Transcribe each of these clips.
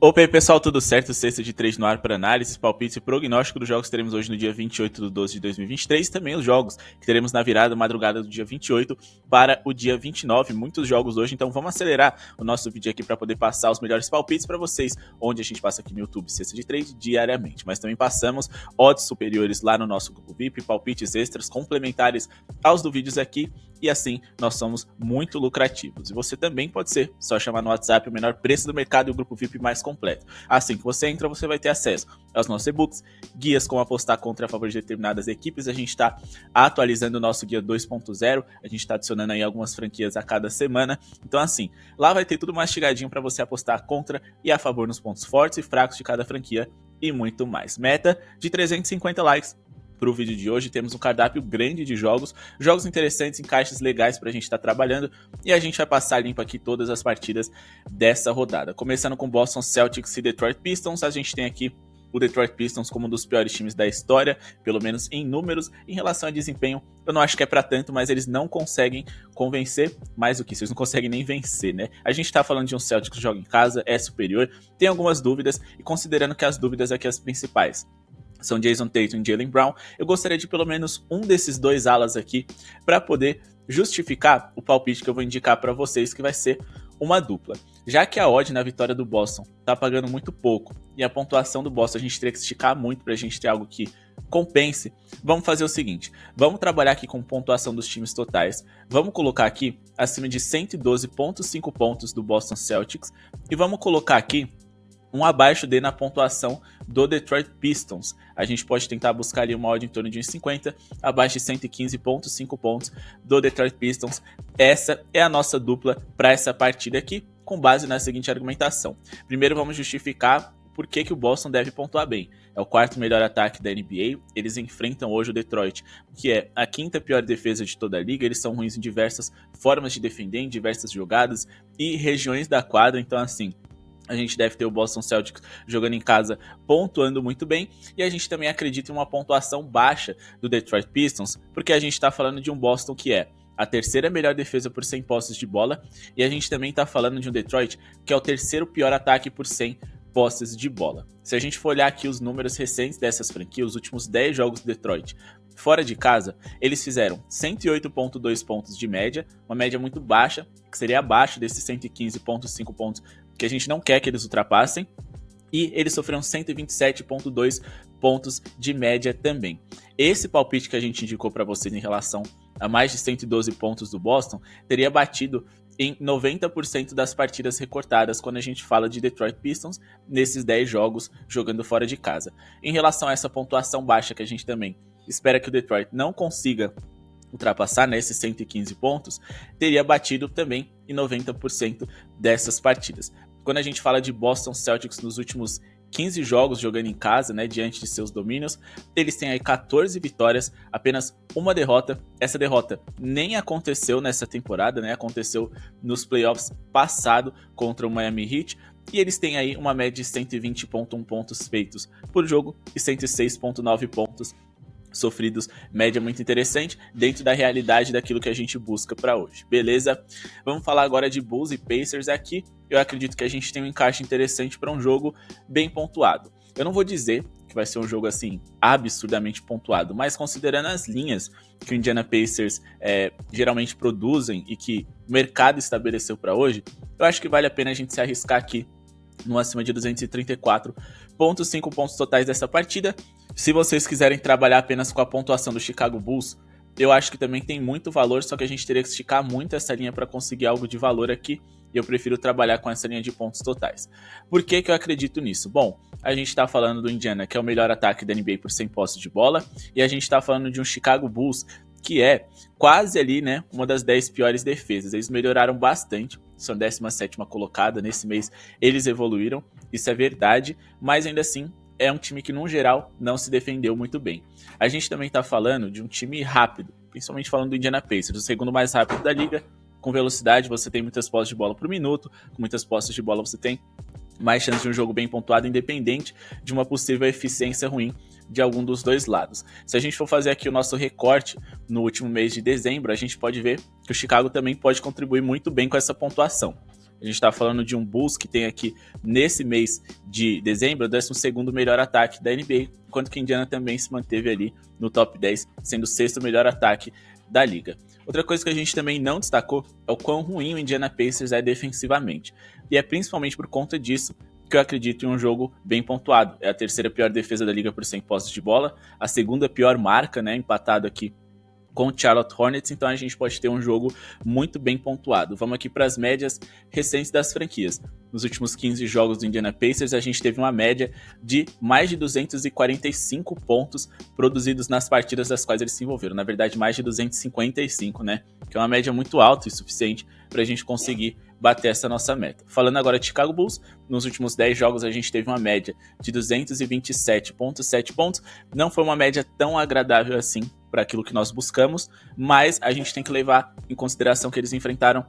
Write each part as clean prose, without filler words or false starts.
Opa aí pessoal, tudo certo? Sexta de 3 no ar para análise, palpites e prognóstico dos jogos que teremos hoje no dia 28/12/2023. Também os jogos que teremos na virada madrugada do dia 28 para o dia 29. Muitos jogos hoje, então vamos acelerar o nosso vídeo aqui para poder passar os melhores palpites para vocês, onde a gente passa aqui no YouTube Sexta de 3 diariamente. Mas também passamos odds superiores lá no nosso grupo VIP, palpites extras complementares aos do vídeos aqui. E assim, nós somos muito lucrativos. E você também pode ser, só chamar no WhatsApp o menor preço do mercado e o grupo VIP mais completo. Assim que você entra, você vai ter acesso aos nossos e-books, guias como apostar contra a favor de determinadas equipes. A gente está atualizando o nosso guia 2.0, a gente está adicionando aí algumas franquias a cada semana. Então assim, lá vai ter tudo mastigadinho para você apostar contra e a favor nos pontos fortes e fracos de cada franquia e muito mais. Meta de 350 likes. Para o vídeo de hoje temos um cardápio grande de jogos interessantes, encaixes legais para a gente estar trabalhando, e a gente vai passar limpo aqui todas as partidas dessa rodada. Começando com Boston Celtics e Detroit Pistons, a gente tem aqui o Detroit Pistons como um dos piores times da história, pelo menos em números. Em relação a desempenho, eu não acho que é para tanto, mas eles não conseguem convencer mais do que isso, eles não conseguem nem vencer, né? A gente tá falando de um Celtics que joga em casa, é superior, tem algumas dúvidas, e considerando que as dúvidas aqui as principais são Jason Tatum e Jaylen Brown, eu gostaria de pelo menos um desses dois alas aqui para poder justificar o palpite que eu vou indicar para vocês, que vai ser uma dupla. Já que a odd na vitória do Boston tá pagando muito pouco e a pontuação do Boston a gente teria que esticar muito para a gente ter algo que compense, vamos fazer o seguinte, vamos trabalhar aqui com pontuação dos times totais, vamos colocar aqui acima de 112,5 pontos do Boston Celtics e vamos colocar aqui um abaixo de na pontuação do Detroit Pistons. A gente pode tentar buscar ali uma odd em torno de 1,50, abaixo de 115,5 pontos do Detroit Pistons. Essa é a nossa dupla para essa partida aqui, com base na seguinte argumentação. Primeiro vamos justificar por que o Boston deve pontuar bem. É o quarto melhor ataque da NBA, eles enfrentam hoje o Detroit, que é a quinta pior defesa de toda a liga, eles são ruins em diversas formas de defender, em diversas jogadas e regiões da quadra, então assim, a gente deve ter o Boston Celtics jogando em casa, pontuando muito bem. E a gente também acredita em uma pontuação baixa do Detroit Pistons, porque a gente está falando de um Boston que é a terceira melhor defesa por 100 posses de bola. E a gente também está falando de um Detroit que é o terceiro pior ataque por 100 posses de bola. Se a gente for olhar aqui os números recentes dessas franquias, os últimos 10 jogos do Detroit fora de casa, eles fizeram 108,2 pontos de média, uma média muito baixa, que seria abaixo desses 115,5 pontos que a gente não quer que eles ultrapassem, e eles sofreram 127,2 pontos de média também. Esse palpite que a gente indicou para vocês em relação a mais de 112 pontos do Boston, teria batido em 90% das partidas recortadas quando a gente fala de Detroit Pistons nesses 10 jogos jogando fora de casa. Em relação a essa pontuação baixa que a gente também espera que o Detroit não consiga ultrapassar nesses 115 pontos, teria batido também em 90% dessas partidas. Quando a gente fala de Boston Celtics nos últimos 15 jogos jogando em casa, né, diante de seus domínios, eles têm aí 14 vitórias, apenas uma derrota. Essa derrota nem aconteceu nessa temporada, né, aconteceu nos playoffs passado contra o Miami Heat, e eles têm aí uma média de 120,1 pontos feitos por jogo e 106,9 pontos sofridos, média muito interessante dentro da realidade daquilo que a gente busca para hoje, beleza? Vamos falar agora de Bulls e Pacers aqui. Eu acredito que a gente tem um encaixe interessante para um jogo bem pontuado. Eu não vou dizer que vai ser um jogo assim absurdamente pontuado, mas considerando as linhas que o Indiana Pacers geralmente produzem e que o mercado estabeleceu para hoje, eu acho que vale a pena a gente se arriscar aqui no acima de 234,5 pontos totais dessa partida. Se vocês quiserem trabalhar apenas com a pontuação do Chicago Bulls, eu acho que também tem muito valor, só que a gente teria que esticar muito essa linha para conseguir algo de valor aqui, e eu prefiro trabalhar com essa linha de pontos totais. Por que eu acredito nisso? Bom, a gente está falando do Indiana, que é o melhor ataque da NBA por 100 posses de bola, e a gente está falando de um Chicago Bulls, que é quase ali, né, uma das 10 piores defesas. Eles melhoraram bastante, são 17ª colocada, nesse mês eles evoluíram, isso é verdade, mas ainda assim é um time que, no geral, não se defendeu muito bem. A gente também está falando de um time rápido, principalmente falando do Indiana Pacers, o segundo mais rápido da liga. Com velocidade, você tem muitas posses de bola por minuto, com muitas posses de bola você tem mais chance de um jogo bem pontuado, independente de uma possível eficiência ruim de algum dos dois lados. Se a gente for fazer aqui o nosso recorte no último mês de dezembro, a gente pode ver que o Chicago também pode contribuir muito bem com essa pontuação. A gente está falando de um Bulls que tem aqui, nesse mês de dezembro, o 12º melhor ataque da NBA, enquanto que Indiana também se manteve ali no top 10, sendo o 6º melhor ataque da liga. Outra coisa que a gente também não destacou é o quão ruim o Indiana Pacers é defensivamente. E é principalmente por conta disso que eu acredito em um jogo bem pontuado. É a 3ª pior defesa da liga por 100 posses de bola, a 2ª pior marca, né, empatado aqui com o Charlotte Hornets, então a gente pode ter um jogo muito bem pontuado. Vamos aqui para as médias recentes das franquias. Nos últimos 15 jogos do Indiana Pacers, a gente teve uma média de mais de 245 pontos produzidos nas partidas das quais eles se envolveram. Na verdade, mais de 255, né? Que é uma média muito alta e suficiente para a gente conseguir bater essa nossa meta. Falando agora de Chicago Bulls, nos últimos 10 jogos a gente teve uma média de 227,7 pontos. Não foi uma média tão agradável assim para aquilo que nós buscamos, mas a gente tem que levar em consideração que eles enfrentaram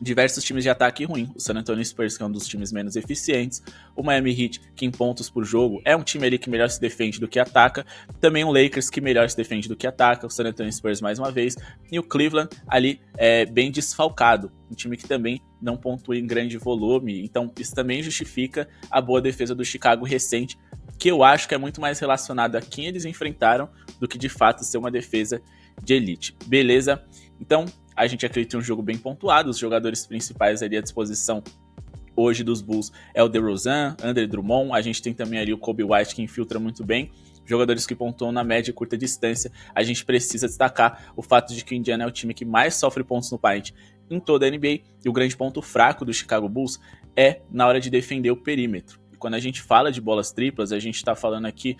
diversos times de ataque ruim. O San Antonio Spurs, que é um dos times menos eficientes, o Miami Heat, que em pontos por jogo é um time ali que melhor se defende do que ataca, também o Lakers, que melhor se defende do que ataca, o San Antonio Spurs mais uma vez, e o Cleveland ali bem desfalcado, um time que também não pontua em grande volume, então isso também justifica a boa defesa do Chicago recente, que eu acho que é muito mais relacionado a quem eles enfrentaram do que de fato ser uma defesa de elite. Beleza? Então, a gente acredita em um jogo bem pontuado, os jogadores principais ali à disposição hoje dos Bulls é o DeRozan, Andre Drummond, a gente tem também ali o Kobe White que infiltra muito bem, jogadores que pontuam na média e curta distância. A gente precisa destacar o fato de que o Indiana é o time que mais sofre pontos no paint em toda a NBA, e o grande ponto fraco do Chicago Bulls é na hora de defender o perímetro. E quando a gente fala de bolas triplas, a gente está falando aqui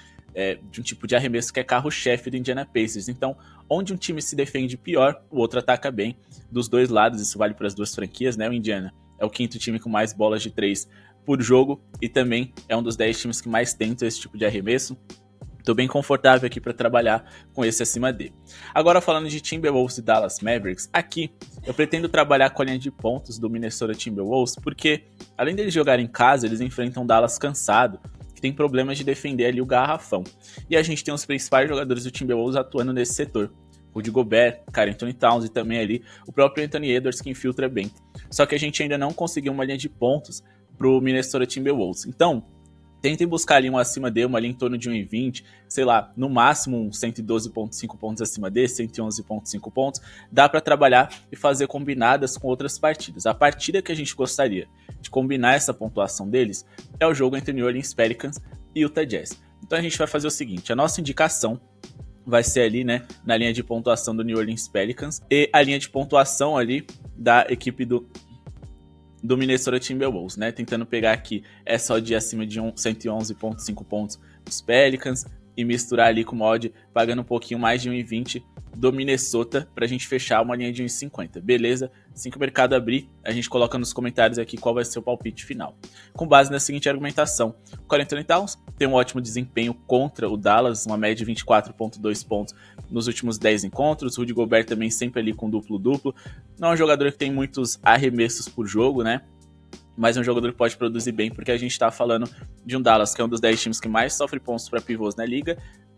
de um tipo de arremesso que é carro-chefe do Indiana Pacers. Então, onde um time se defende pior, o outro ataca bem. Dos dois lados, isso vale para as duas franquias, né? O Indiana é o 5º time com mais bolas de 3 por jogo e também é um dos 10 times que mais tentam esse tipo de arremesso. Estou bem confortável aqui para trabalhar com esse acima D. Agora falando de Timberwolves e Dallas Mavericks, aqui eu pretendo trabalhar com a linha de pontos do Minnesota Timberwolves, porque além deles jogarem em casa, eles enfrentam Dallas cansado, que tem problemas de defender ali o garrafão. E a gente tem os principais jogadores do Timberwolves atuando nesse setor. Rudy Gobert, Karl-Anthony Towns e também ali o próprio Anthony Edwards, que infiltra bem. Só que a gente ainda não conseguiu uma linha de pontos para o Minnesota Timberwolves. Então, tentem buscar ali um acima D, uma ali em torno de 1,20, sei lá, no máximo um 112,5 pontos acima D, 111,5 pontos. Dá para trabalhar e fazer combinadas com outras partidas. A partida que a gente gostaria de combinar essa pontuação deles é o jogo entre New Orleans Pelicans e Utah Jazz. Então a gente vai fazer o seguinte, a nossa indicação vai ser ali, né, na linha de pontuação do New Orleans Pelicans e a linha de pontuação ali da equipe do Minnesota Timberwolves, né? Tentando pegar aqui só de acima de 111,5 pontos dos Pelicans e misturar ali com o odd pagando um pouquinho mais de 1,20 do Minnesota pra gente fechar uma linha de 1,50, beleza? Assim que o mercado abrir, a gente coloca nos comentários aqui qual vai ser o palpite final. Com base na seguinte argumentação, o Karl-Anthony Towns tem um ótimo desempenho contra o Dallas, uma média de 24,2 pontos nos últimos 10 encontros, o Rudy Gobert também sempre ali com duplo-duplo, não é um jogador que tem muitos arremessos por jogo, né? Mas é um jogador que pode produzir bem, porque a gente está falando de um Dallas, que é um dos 10 times que mais sofre pontos para pivôs na liga,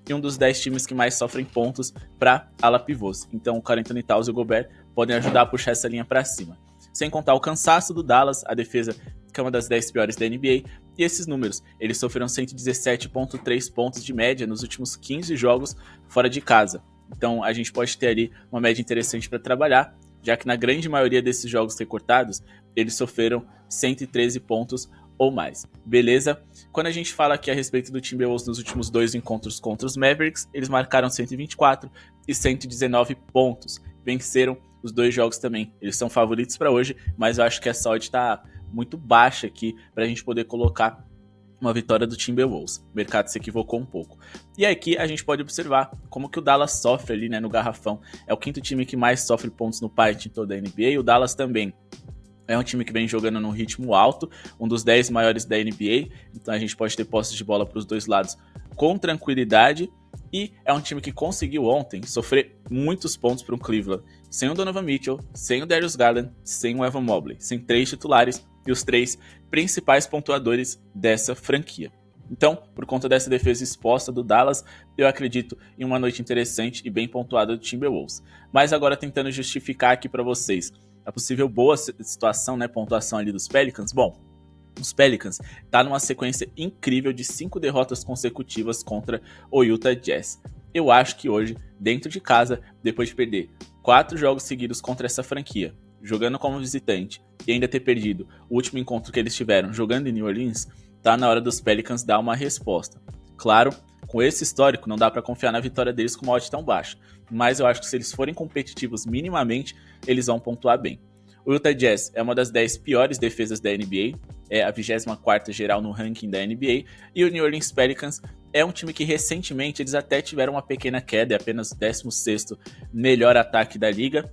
e um dos 10 times que mais sofrem pontos para ala pivôs. Então o Karl-Anthony Towns e o Gobert podem ajudar a puxar essa linha para cima. Sem contar o cansaço do Dallas, a defesa que é uma das 10 piores da NBA, e esses números, eles sofreram 117,3 pontos de média nos últimos 15 jogos fora de casa. Então a gente pode ter ali uma média interessante para trabalhar, já que na grande maioria desses jogos recortados, eles sofreram 113 pontos ou mais, beleza? Quando a gente fala aqui a respeito do Timberwolves nos últimos 2 encontros contra os Mavericks, eles marcaram 124 e 119 pontos, venceram os 2 jogos também, eles são favoritos para hoje, mas eu acho que essa odd está muito baixa aqui para a gente poder colocar uma vitória do Timberwolves. O mercado se equivocou um pouco. E aqui a gente pode observar como que o Dallas sofre ali, né, no garrafão. É o 5º time que mais sofre pontos no paint em toda a NBA, e o Dallas também é um time que vem jogando num ritmo alto, um dos 10 maiores da NBA, então a gente pode ter posse de bola para os dois lados com tranquilidade, e é um time que conseguiu ontem sofrer muitos pontos para o Cleveland, sem o Donovan Mitchell, sem o Darius Garland, sem o Evan Mobley, sem 3 titulares e os 3 principais pontuadores dessa franquia. Então, por conta dessa defesa exposta do Dallas, eu acredito em uma noite interessante e bem pontuada do Timberwolves. Mas agora tentando justificar aqui para vocês a possível boa situação, né, pontuação ali dos Pelicans, bom, os Pelicans tá numa sequência incrível de 5 derrotas consecutivas contra o Utah Jazz. Eu acho que hoje, dentro de casa, depois de perder 4 jogos seguidos contra essa franquia, jogando como visitante e ainda ter perdido o último encontro que eles tiveram jogando em New Orleans, tá na hora dos Pelicans dar uma resposta. Claro, com esse histórico não dá para confiar na vitória deles com uma odd tão baixa, mas eu acho que se eles forem competitivos minimamente, eles vão pontuar bem. O Utah Jazz é uma das 10 piores defesas da NBA, é a 24ª geral no ranking da NBA, e o New Orleans Pelicans é um time que recentemente eles até tiveram uma pequena queda, é apenas o 16º melhor ataque da liga.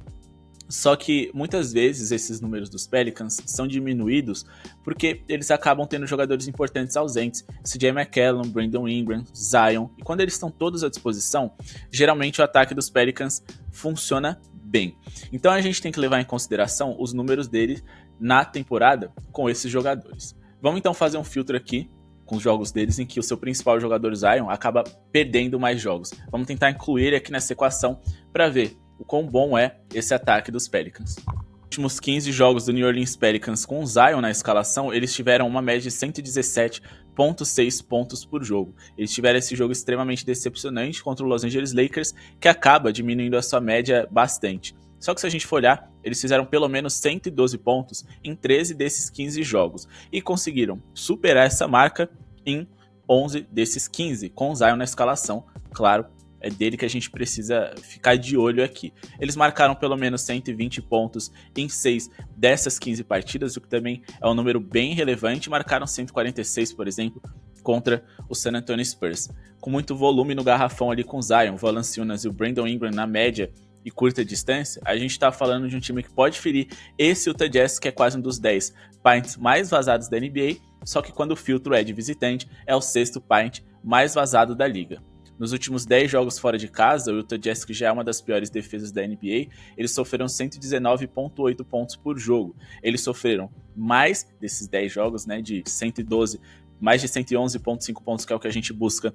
Só que muitas vezes esses números dos Pelicans são diminuídos porque eles acabam tendo jogadores importantes ausentes. CJ McCollum, Brandon Ingram, Zion. E quando eles estão todos à disposição, geralmente o ataque dos Pelicans funciona bem. Então a gente tem que levar em consideração os números deles na temporada com esses jogadores. Vamos então fazer um filtro aqui com os jogos deles em que o seu principal jogador Zion acaba perdendo mais jogos. Vamos tentar incluir ele aqui nessa equação para ver o quão bom é esse ataque dos Pelicans. Nos últimos 15 jogos do New Orleans Pelicans com o Zion na escalação, eles tiveram uma média de 117,6 pontos por jogo. Eles tiveram esse jogo extremamente decepcionante contra o Los Angeles Lakers, que acaba diminuindo a sua média bastante. Só que se a gente for olhar, eles fizeram pelo menos 112 pontos em 13 desses 15 jogos e conseguiram superar essa marca em 11 desses 15, com o Zion na escalação, claro. É dele que a gente precisa ficar de olho aqui. Eles marcaram pelo menos 120 pontos em 6 dessas 15 partidas, o que também é um número bem relevante. Marcaram 146, por exemplo, contra o San Antonio Spurs. Com muito volume no garrafão ali com o Zion, Valanciunas e o Brandon Ingram na média e curta distância, a gente está falando de um time que pode ferir esse Utah Jazz, que é quase um dos 10 pints mais vazados da NBA, só que quando o filtro é de visitante, é o 6º pint mais vazado da liga. Nos últimos 10 jogos fora de casa, o Utah Jazz, que já é uma das piores defesas da NBA, eles sofreram 119,8 pontos por jogo. Eles sofreram mais desses 10 jogos, né, de 112, mais de 111,5 pontos, que é o que a gente busca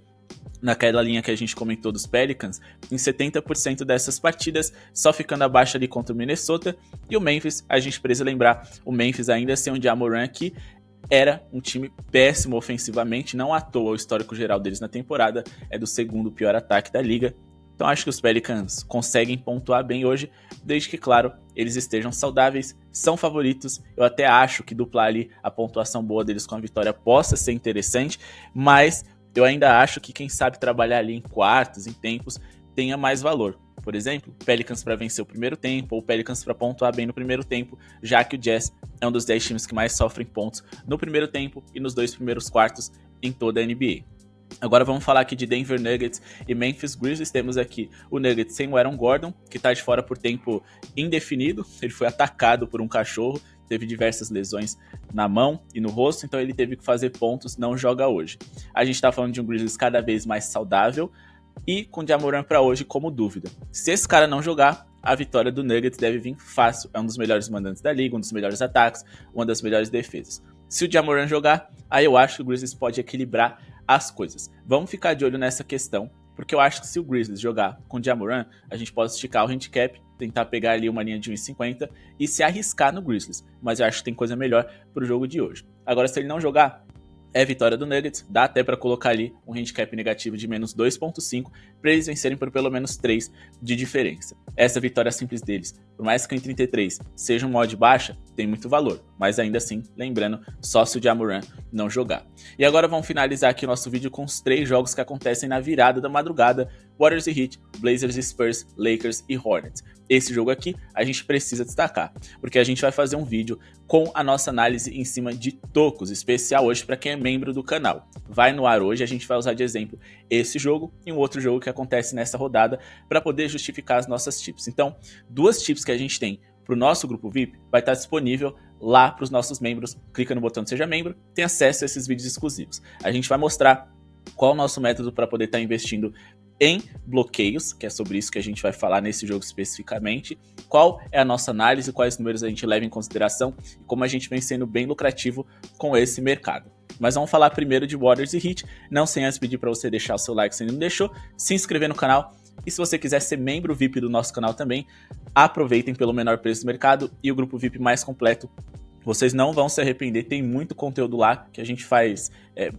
naquela linha que a gente comentou dos Pelicans, em 70% dessas partidas, só ficando abaixo ali contra o Minnesota. E o Memphis, a gente precisa lembrar, o Memphis ainda sem o Ja Morant aqui, era um time péssimo ofensivamente, não à toa o histórico geral deles na temporada é do 2º pior ataque da liga. Então acho que os Pelicans conseguem pontuar bem hoje, desde que, claro, eles estejam saudáveis, são favoritos. Eu até acho que duplar ali a pontuação boa deles com a vitória possa ser interessante, mas eu ainda acho que quem sabe trabalhar ali em quartos, em tempos, tenha mais valor. Por exemplo, Pelicans para vencer o primeiro tempo, ou Pelicans para pontuar bem no primeiro tempo, já que o Jazz é um dos 10 times que mais sofrem pontos no primeiro tempo e nos 2 primeiros quartos em toda a NBA. Agora vamos falar aqui de Denver Nuggets e Memphis Grizzlies. Temos aqui o Nuggets sem o Aaron Gordon, que está de fora por tempo indefinido. Ele foi atacado por um cachorro, teve diversas lesões na mão e no rosto, então ele teve que fazer pontos, não joga hoje. A gente está falando de um Grizzlies cada vez mais saudável, e com o Ja Morant para hoje como dúvida. Se esse cara não jogar, a vitória do Nuggets deve vir fácil. É um dos melhores mandantes da liga, um dos melhores ataques, uma das melhores defesas. Se o Ja Morant jogar, aí eu acho que o Grizzlies pode equilibrar as coisas. Vamos ficar de olho nessa questão, porque eu acho que se o Grizzlies jogar com o Ja Morant, a gente pode esticar o handicap, tentar pegar ali uma linha de 1,50 e se arriscar no Grizzlies. Mas eu acho que tem coisa melhor pro jogo de hoje. Agora, se ele não jogar, é vitória do Nuggets, dá até para colocar ali um handicap negativo de menos 2,5 para eles vencerem por pelo menos 3 de diferença. Essa vitória simples deles, por mais que em 33 seja uma odd baixa, tem muito valor, mas ainda assim, lembrando, só se o Ja Morant não jogar. E agora vamos finalizar aqui o nosso vídeo com os 3 jogos que acontecem na virada da madrugada: Warriors e Heat, Blazers e Spurs, Lakers e Hornets. Esse jogo aqui a gente precisa destacar, porque a gente vai fazer um vídeo com a nossa análise em cima de tocos, especial hoje para quem é membro do canal. Vai no ar hoje, a gente vai usar de exemplo esse jogo e um outro jogo que acontece nessa rodada para poder justificar as nossas tips. Então, 2 tips que a gente tem para o nosso grupo VIP vai estar disponível lá para os nossos membros. Clica no botão de Seja Membro, tem acesso a esses vídeos exclusivos. A gente vai mostrar qual é o nosso método para poder estar investindo em bloqueios, que é sobre isso que a gente vai falar nesse jogo especificamente, qual é a nossa análise, quais números a gente leva em consideração e como a gente vem sendo bem lucrativo com esse mercado. Mas vamos falar primeiro de Warriors e Heat, não sem antes pedir para você deixar o seu like se ainda não deixou, se inscrever no canal, E se você quiser ser membro VIP do nosso canal também, aproveitem pelo menor preço do mercado e o grupo VIP mais completo. Vocês não vão se arrepender, tem muito conteúdo lá que a gente faz,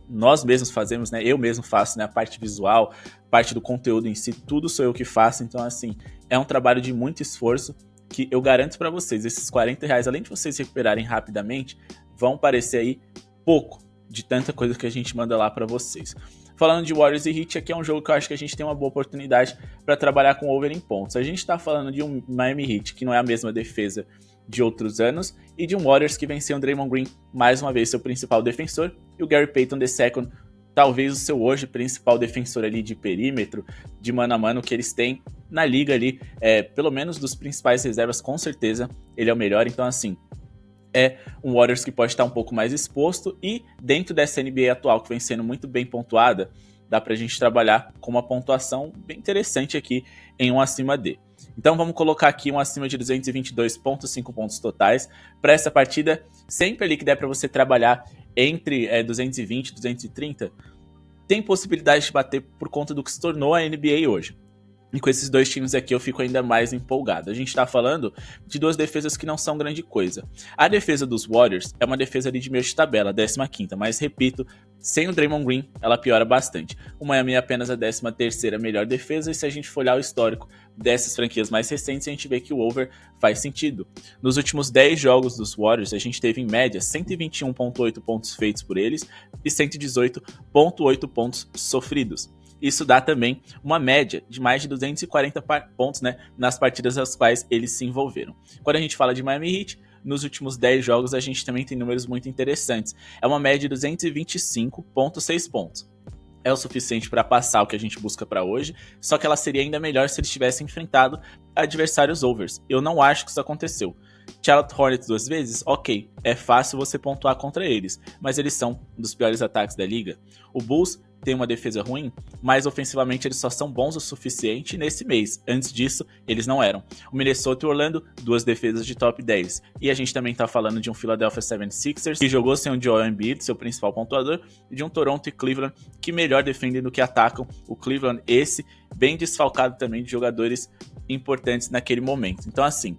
nós mesmos fazemos, né? Eu mesmo faço, né? A parte visual, parte do conteúdo em si, tudo sou eu que faço. Então, assim, é um trabalho de muito esforço que eu garanto para vocês. Esses R$40, além de vocês recuperarem rapidamente, vão parecer aí pouco de tanta coisa que a gente manda lá para vocês. Falando de Warriors e Heat, aqui é um jogo que eu acho que a gente tem uma boa oportunidade para trabalhar com over em pontos. A gente está falando de um Miami Heat que não é a mesma defesa de outros anos, e de um Warriors que venceu o Draymond Green, mais uma vez seu principal defensor, e o Gary Payton II, talvez o seu hoje principal defensor ali de perímetro, de mano a mano que eles têm na liga ali, pelo menos dos principais reservas, com certeza ele é o melhor. Então, assim, é um Warriors que pode estar um pouco mais exposto, e dentro dessa NBA atual que vem sendo muito bem pontuada, dá pra gente trabalhar com uma pontuação bem interessante aqui em um acima de. Então vamos colocar aqui um acima de 222,5 pontos totais para essa partida, sempre ali que der para você trabalhar entre 220 e 230, tem possibilidade de bater por conta do que se tornou a NBA hoje. E com esses dois times aqui eu fico ainda mais empolgado. A gente tá falando de duas defesas que não são grande coisa. A defesa dos Warriors é uma defesa ali de meio de tabela, 15ª, mas repito, sem o Draymond Green ela piora bastante. O Miami é apenas a 13ª melhor defesa, e se a gente for olhar o histórico dessas franquias mais recentes, a gente vê que o over faz sentido. Nos últimos 10 jogos dos Warriors, a gente teve em média 121,8 pontos feitos por eles e 118,8 pontos sofridos. Isso dá também uma média de mais de 240 pontos, né, nas partidas nas quais eles se envolveram. Quando a gente fala de Miami Heat, nos últimos 10 jogos a gente também tem números muito interessantes. É uma média de 225,6 pontos. É o suficiente para passar o que a gente busca para hoje, só que ela seria ainda melhor se eles tivessem enfrentado adversários overs. Eu não acho que isso aconteceu. Charlotte Hornets 2 vezes? Ok, é fácil você pontuar contra eles, mas eles são um dos piores ataques da liga. O Bulls tem uma defesa ruim, mas ofensivamente eles só são bons o suficiente nesse mês. Antes disso, eles não eram. O Minnesota e o Orlando, duas defesas de top 10. E a gente também tá falando de um Philadelphia 76ers, que jogou sem o Joel Embiid, seu principal pontuador, e de um Toronto e Cleveland, que melhor defendem do que atacam. O Cleveland, esse, bem desfalcado também de jogadores importantes naquele momento. Então, assim,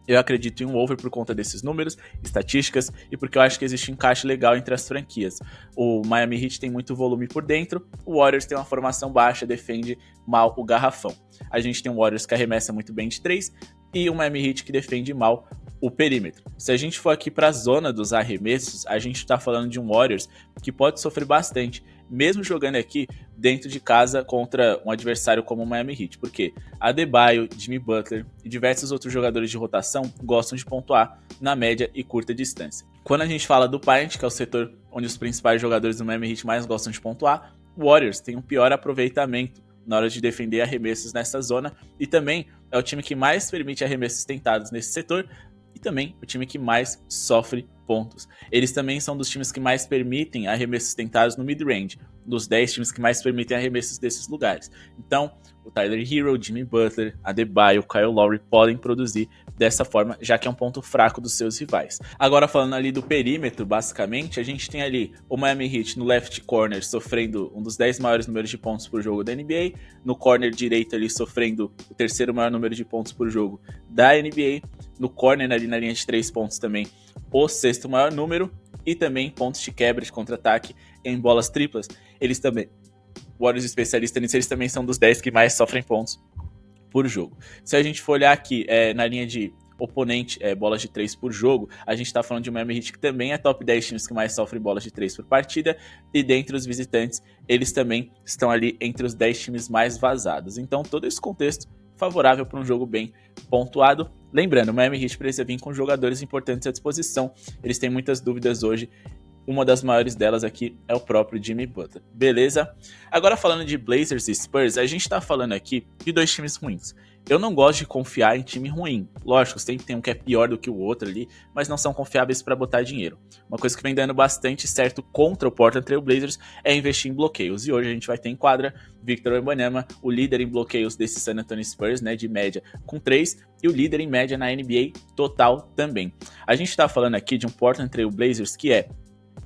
eu acredito em um over por conta desses números, estatísticas, e porque eu acho que existe um encaixe legal entre as franquias. O Miami Heat tem muito volume por dentro, o Warriors tem uma formação baixa, defende mal o garrafão. A gente tem um Warriors que arremessa muito bem de 3 e um Miami Heat que defende mal o perímetro. Se a gente for aqui para a zona dos arremessos, a gente está falando de um Warriors que pode sofrer bastante, mesmo jogando aqui dentro de casa contra um adversário como o Miami Heat, porque Adebayo, Jimmy Butler e diversos outros jogadores de rotação gostam de pontuar na média e curta distância. Quando a gente fala do paint, que é o setor onde os principais jogadores do Miami Heat mais gostam de pontuar, o Warriors tem um pior aproveitamento na hora de defender arremessos nessa zona, e também é o time que mais permite arremessos tentados nesse setor, e também o time que mais sofre pontos. Eles também são dos times que mais permitem arremessos tentados no mid-range, dos 10 times que mais permitem arremessos desses lugares. Então, o Tyler Hero, Jimmy Butler, Adebayo, Kyle Lowry podem produzir dessa forma, já que é um ponto fraco dos seus rivais. Agora, falando ali do perímetro, basicamente, a gente tem ali o Miami Heat no left corner sofrendo um dos 10 maiores números de pontos por jogo da NBA, no corner direito ali sofrendo o terceiro maior número de pontos por jogo da NBA, no corner ali na linha de 3 pontos também o sexto maior número, e também pontos de quebra de contra-ataque em bolas triplas. Eles também, Warriors especialistas nisso, eles também são dos 10 que mais sofrem pontos por jogo. Se a gente for olhar aqui na linha de oponente, bolas de 3 por jogo, a gente tá falando de um Miami Heat que também é top 10 times que mais sofrem bolas de 3 por partida, e dentre os visitantes, eles também estão ali entre os 10 times mais vazados. Então todo esse contexto favorável para um jogo bem pontuado. Lembrando, o Miami Heat precisa vir com jogadores importantes à disposição. Eles têm muitas dúvidas hoje. Uma das maiores delas aqui é o próprio Jimmy Butler. Beleza? Agora falando de Blazers e Spurs, a gente tá falando aqui de dois times ruins. Eu não gosto de confiar em time ruim. Lógico, sempre tem um que é pior do que o outro ali, mas não são confiáveis para botar dinheiro. Uma coisa que vem dando bastante certo contra o Portland Trail Blazers é investir em bloqueios. E hoje a gente vai ter em quadra Victor Wembanyama, o líder em bloqueios desse San Antonio Spurs, né, de média com 3, e o líder em média na NBA total também. A gente tá falando aqui de um Portland Trail Blazers que é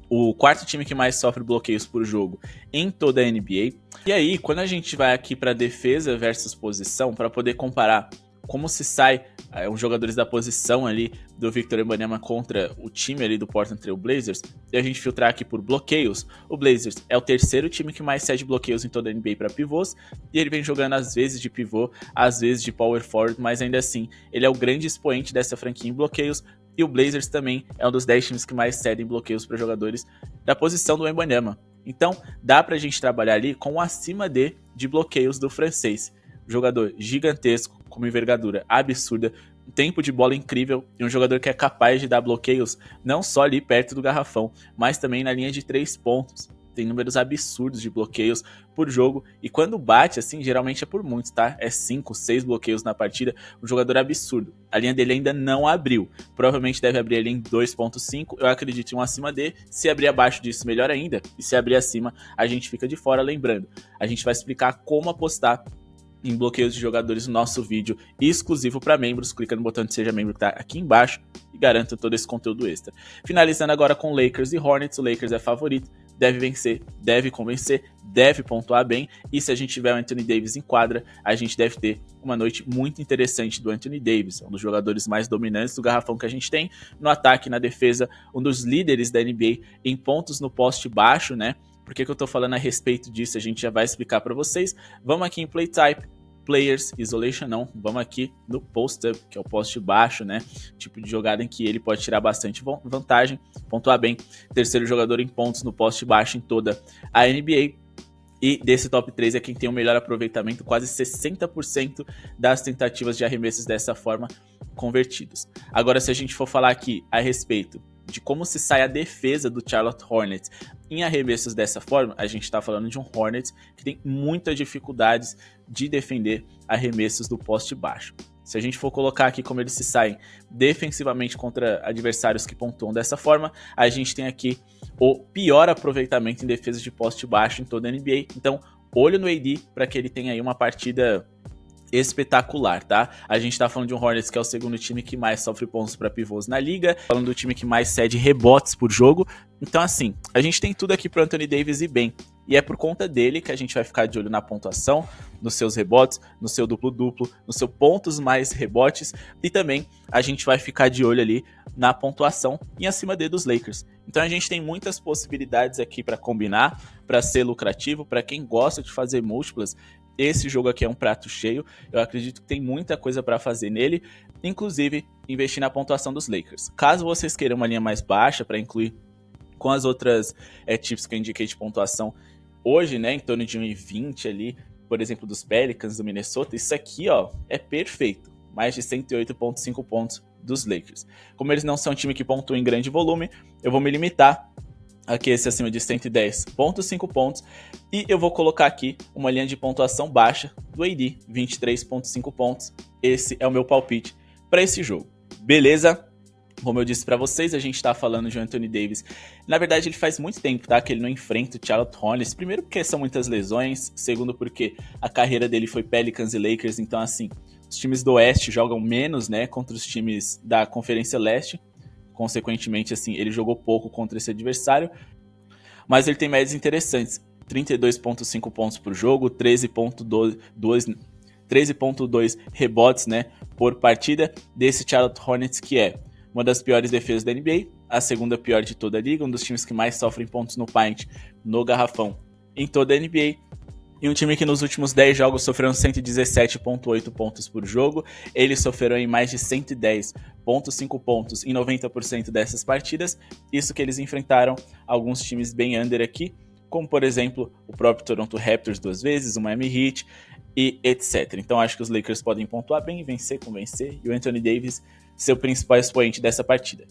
o quarto time que mais sofre bloqueios por jogo em toda a NBA. E aí, quando a gente vai aqui para defesa versus posição, para poder comparar como se sai os jogadores da posição ali do Victor Wembanyama contra o time ali do Portland Trail Blazers, e a gente filtrar aqui por bloqueios, o Blazers é o terceiro time que mais cede bloqueios em toda a NBA para pivôs, e ele vem jogando às vezes de pivô, às vezes de power forward, mas ainda assim, ele é o grande expoente dessa franquia em bloqueios, e o Blazers também é um dos 10 times que mais cedem bloqueios para jogadores da posição do Wembanyama. Então, dá pra gente trabalhar ali com o acima de bloqueios do francês. Jogador gigantesco, com uma envergadura absurda, um tempo de bola incrível e um jogador que é capaz de dar bloqueios não só ali perto do garrafão, mas também na linha de 3 pontos. Tem números absurdos de bloqueios por jogo, e quando bate, assim, geralmente é por muitos, tá? É 5, 6 bloqueios na partida, um jogador absurdo. A linha dele ainda não abriu, provavelmente deve abrir ali em 2.5, eu acredito em um acima D, se abrir abaixo disso, melhor ainda, e se abrir acima, a gente fica de fora. Lembrando, a gente vai explicar como apostar em bloqueios de jogadores no nosso vídeo exclusivo para membros. Clica no botão de Seja Membro que tá aqui embaixo e garanta todo esse conteúdo extra. Finalizando agora com Lakers e Hornets, o Lakers é favorito, deve vencer, deve convencer, deve pontuar bem, e se a gente tiver o Anthony Davis em quadra, a gente deve ter uma noite muito interessante do Anthony Davis, um dos jogadores mais dominantes do garrafão que a gente tem, no ataque, na defesa, um dos líderes da NBA em pontos no poste baixo, né? Por que eu tô falando a respeito disso? A gente já vai explicar para vocês. Vamos aqui em Play Type, Players, Isolation não. Vamos aqui no Post-Up, que é o poste baixo, né? Tipo de jogada em que ele pode tirar bastante vantagem, pontuar bem. Terceiro jogador em pontos no poste baixo em toda a NBA. E desse top 3 é quem tem o melhor aproveitamento, quase 60% das tentativas de arremessos dessa forma convertidos. Agora, se a gente for falar aqui a respeito de como se sai a defesa do Charlotte Hornets em arremessos dessa forma, a gente está falando de um Hornets que tem muitas dificuldades de defender arremessos do poste baixo. Se a gente for colocar aqui como eles se saem defensivamente contra adversários que pontuam dessa forma, a gente tem aqui o pior aproveitamento em defesa de poste baixo em toda a NBA. Então, olho no AD para que ele tenha aí uma partida espetacular, tá? A gente tá falando de um Hornets que é o segundo time que mais sofre pontos para pivôs na liga, falando do time que mais cede rebotes por jogo. Então, assim, a gente tem tudo aqui pro Anthony Davis ir bem. E é por conta dele que a gente vai ficar de olho na pontuação, nos seus rebotes, no seu duplo-duplo, nos seus pontos mais rebotes, e também a gente vai ficar de olho ali na pontuação em acima D dos Lakers. Então a gente tem muitas possibilidades aqui para combinar, para ser lucrativo, para quem gosta de fazer múltiplas. Esse jogo aqui é um prato cheio, eu acredito que tem muita coisa para fazer nele, inclusive investir na pontuação dos Lakers. Caso vocês queiram uma linha mais baixa para incluir com as outras tips que eu indiquei de pontuação hoje, né, em torno de 1,20 ali, por exemplo, dos Pelicans, do Minnesota, isso aqui, ó, é perfeito. Mais de 108,5 pontos dos Lakers. Como eles não são um time que pontua em grande volume, eu vou me limitar aqui esse acima de 110,5 pontos, e eu vou colocar aqui uma linha de pontuação baixa do AD, 23,5 pontos. Esse é o meu palpite para esse jogo. Beleza? Como eu disse para vocês, a gente tá falando de Anthony Davis. Na verdade, ele faz muito tempo, tá, que ele não enfrenta o Charlotte Hornets. Primeiro porque são muitas lesões, segundo porque a carreira dele foi Pelicans e Lakers, então assim, os times do Oeste jogam menos, né, contra os times da Conferência Leste. Consequentemente, assim, ele jogou pouco contra esse adversário, mas ele tem médias interessantes. 32,5 pontos por jogo, 13,2 rebotes, né, por partida desse Charlotte Hornets, que é uma das piores defesas da NBA, a segunda pior de toda a liga, um dos times que mais sofrem pontos no paint, no garrafão, em toda a NBA. E um time que nos últimos 10 jogos sofreu 117,8 pontos por jogo. Eles sofreram em mais de 110,5 pontos em 90% dessas partidas. Isso que eles enfrentaram alguns times bem under aqui, como por exemplo o próprio Toronto Raptors 2 vezes, o Miami Heat e etc. Então acho que os Lakers podem pontuar bem, vencer, convencer, e o Anthony Davis ser o principal expoente dessa partida.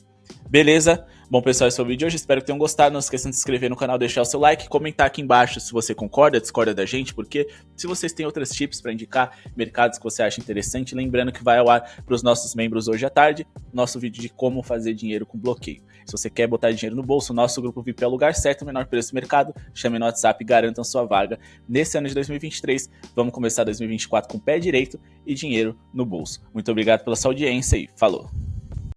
Beleza? Bom, pessoal, esse foi o vídeo de hoje. Espero que tenham gostado. Não esqueçam de se inscrever no canal, deixar o seu like, comentar aqui embaixo se você concorda, discorda da gente, porque se vocês têm outras tips para indicar, mercados que você acha interessante, lembrando que vai ao ar para os nossos membros hoje à tarde, nosso vídeo de como fazer dinheiro com bloqueio. Se você quer botar dinheiro no bolso, nosso grupo VIP é o lugar certo, o menor preço do mercado. Chame no WhatsApp e garantam sua vaga. Nesse ano de 2023, vamos começar 2024 com o pé direito e dinheiro no bolso. Muito obrigado pela sua audiência e falou!